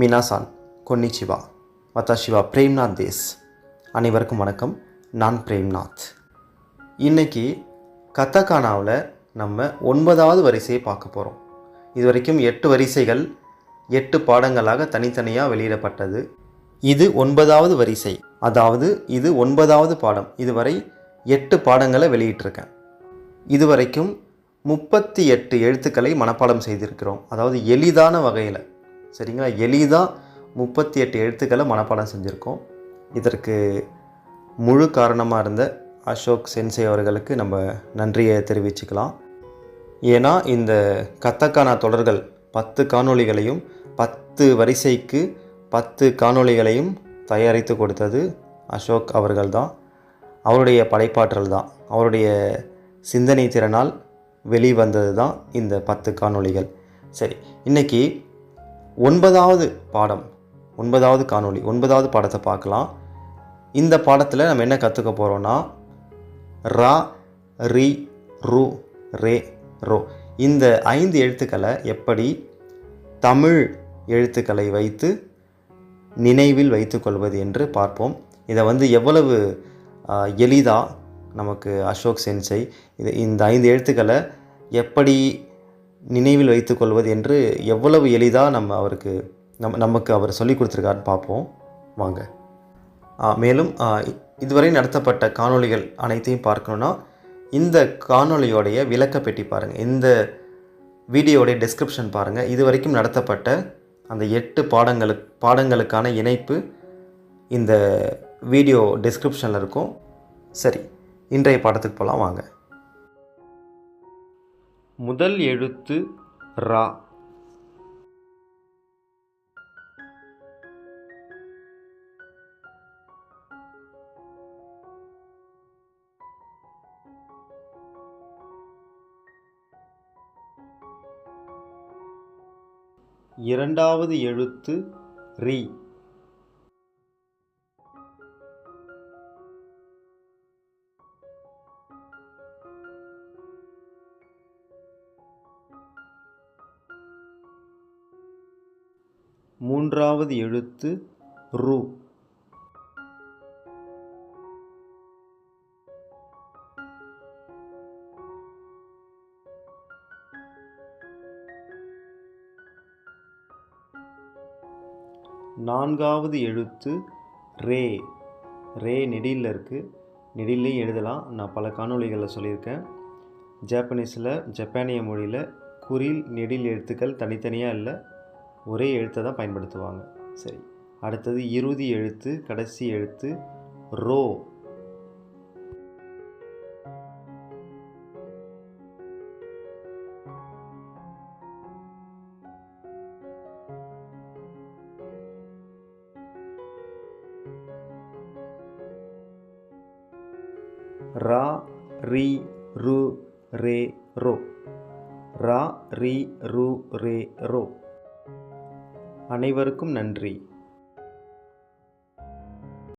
மினாசான் கொன்னிச்சிவா வத்தாஷிவா Premnath these. அனைவருக்கும் வணக்கம். நான் பிரேம்நாத். இன்றைக்கி கத்தகானாவில் நம்ம 9வது வரிசையை பார்க்க போகிறோம். இது வரைக்கும் 8 வரிசைகள் 8 பாடங்களாக தனித்தனியாக வெளியிடப்பட்டது. இது 9வது வரிசை, அதாவது இது 9வது பாடம். இதுவரை 8 பாடங்களை வெளியிட்டிருக்கேன். இதுவரைக்கும் 38 எழுத்துக்களை மனப்பாடம் செய்திருக்கிறோம். அதாவது எளிதான வகையில், சரிங்களா, எளிதாக 38 எழுத்துக்களை மனப்பாடம் செஞ்சுருக்கோம். இதற்கு முழு காரணமாக இருந்த அசோக் சென்சே அவர்களுக்கு நம்ம நன்றியை தெரிவிச்சுக்கலாம். ஏன்னா இந்த கத்தகானா தொடர்கள் 10 காணொளிகளையும் 10 வரிசைக்கு 10 காணொளிகளையும் தயாரித்து கொடுத்தது அசோக் அவர்கள் தான். அவருடைய படைப்பாற்றல் தான், அவருடைய சிந்தனை திறனால் வெளிவந்தது தான் இந்த 10 காணொளிகள். சரி, இன்றைக்கி 9வது பாடம், 9வது காணொளி, 9வது பாடத்தை பார்க்கலாம். இந்த பாடத்தில் நம்ம என்ன கற்றுக்க போகிறோன்னா, ரா, ரி, ரு, ரே, ரோ, இந்த 5 எழுத்துக்களை எப்படி தமிழ் எழுத்துக்களை வைத்து நினைவில் வைத்து கொள்வது என்று பார்ப்போம். இதை எவ்வளவு எளிதாக நமக்கு அசோக் சென்சை இந்த 5 எழுத்துக்களை எப்படி நினைவில் வைத்து கொள்வது என்று எவ்வளவு எளிதாக நமக்கு அவர் சொல்லிக் கொடுத்துருக்காருன்னு பார்ப்போம் வாங்க. மேலும் இதுவரை நடத்தப்பட்ட காணொளிகள் அனைத்தையும் பார்க்கணுன்னா இந்த காணொளியோடைய விளக்கப்பெட்டி பாருங்கள், இந்த வீடியோடைய டெஸ்கிரிப்ஷன் பாருங்கள். இது வரைக்கும் நடத்தப்பட்ட அந்த 8 பாடங்களுக்கான இணைப்பு இந்த வீடியோ டெஸ்கிரிப்ஷனில் இருக்கும். சரி, இன்றைய பாடத்துக்கு போகலாம் வாங்க. முதல் எழுத்து ரா. இரண்டாவது எழுத்து ரி. மூன்றாவது எழுத்து ரு. நான்காவது எழுத்து ரே. ரே நெடிலில் இருக்குது, நெடிலையும் எழுதலாம். நான் பல காணொளிகளில் சொல்லியிருக்கேன். ஜப்பானிய மொழியில் குறில் நெடில் எழுத்துக்கள் தனித்தனியாக இல்லை, ஒரே எழுத்தை தான் பயன்படுத்துவாங்க. சரி, அடுத்தது இறுதி எழுத்து, கடைசி எழுத்து ரோ. ரா, ரி, ரு, ரே, ரோ. ரா, ரி, ரு, ரே, ரோ. அனைவருக்கும் நன்றி.